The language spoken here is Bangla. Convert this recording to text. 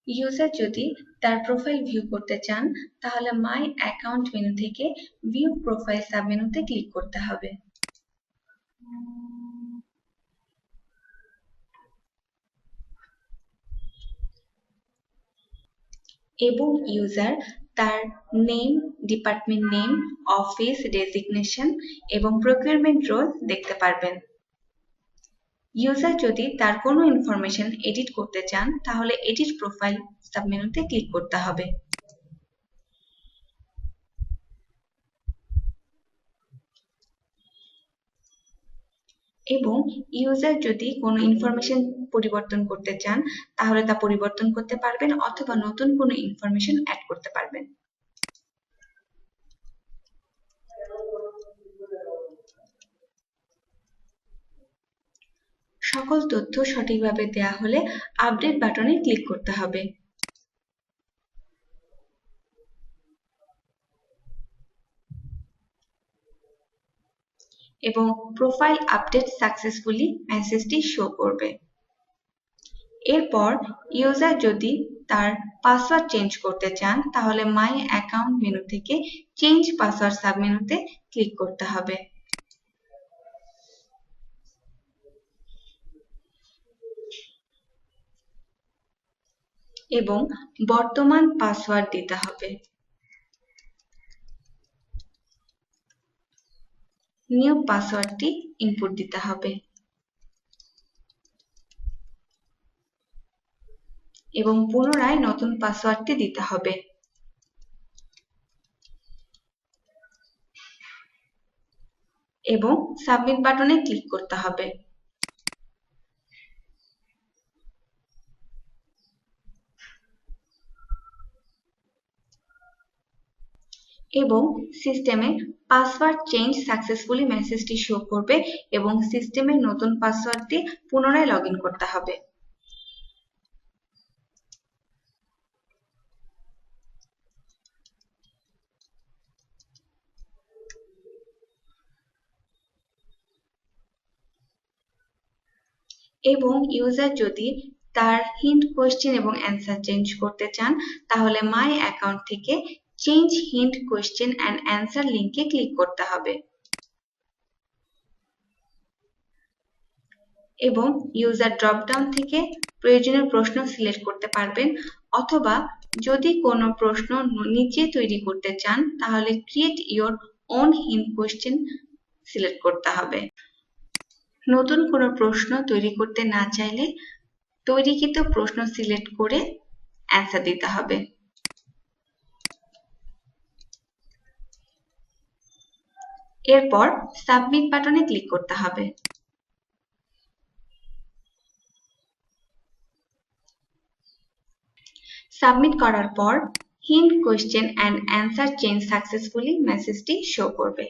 ইউজার যদি তার প্রোফাইল ভিউ করতে চান তাহলে মাই অ্যাকাউন্ট মেনু থেকে ভিউ প্রোফাইল সাবমেনুতে ক্লিক করতে হবে। এবং ইউজার তার name, department name, office designation এবং প্রকিউরমেন্ট রোল দেখতে পারবেন। ইউজার যদি তার কোনো ইনফরমেশন এডিট করতে চান তাহলে এডিট প্রোফাইল সাবমেনুতে ক্লিক করতে হবে। এবং ইউজার যদি কোনো ইনফরমেশন পরিবর্তন করতে চান তাহলে তা পরিবর্তন করতে পারবেন অথবা নতুন কোনো ইনফরমেশন অ্যাড করতে পারবেন। সকল তথ্য সঠিকভাবে দেওয়া হলে আপডেট বাটনে ক্লিক করতে হবে। এবং প্রোফাইল আপডেট সাকসেসফুলি মেসেজটি শো করবে। এরপর ইউজার যদি তার পাসওয়ার্ড চেঞ্জ করতে চান তাহলে মাই অ্যাকাউন্ট মেনু থেকে চেঞ্জ পাসওয়ার্ড সাবমেনুতে ক্লিক করতে হবে। এবং বর্তমান পাসওয়ার্ড দিতে হবে। নিউ পাসওয়ার্ডটি ইনপুট দিতে হবে এবং পুনরায় নতুন পাসওয়ার্ডটি দিতে হবে। এবং সাবমিট বাটনে ক্লিক করতে হবে। এবং সিস্টেমে পাসওয়ার্ড চেঞ্জ সাকসেসফুলি মেসেজটি শো করবে এবং সিস্টেমের নতুন পাসওয়ার্ড দিয়ে পুনরায় লগ ইন করতে হবে। এবং ইউজার যদি তার হিন্ট কোয়েশ্চেন এবং অ্যান্সার চেঞ্জ করতে চান তাহলে মাই অ্যাকাউন্ট থেকে change hint question and answer লিঙ্কে ক্লিক করতে হবে। এবং ইউজার ড্রপডাউন থেকে প্রয়োজনীয় প্রশ্ন সিলেক্ট করতে পারবেন অথবা যদি কোনো প্রশ্ন নিজে তৈরি করতে চান তাহলে create your own hint question select করতে হবে। নতুন কোনো প্রশ্ন তৈরি করতে না চাইলে তৈরিকৃত প্রশ্ন সিলেক্ট করে অ্যান্সার দিতে হবে। এরপর সাবমিট বাটনে ক্লিক করতে হবে। সাবমিট করার পর hint question and answer change successfully মেসেজটি শো করবে।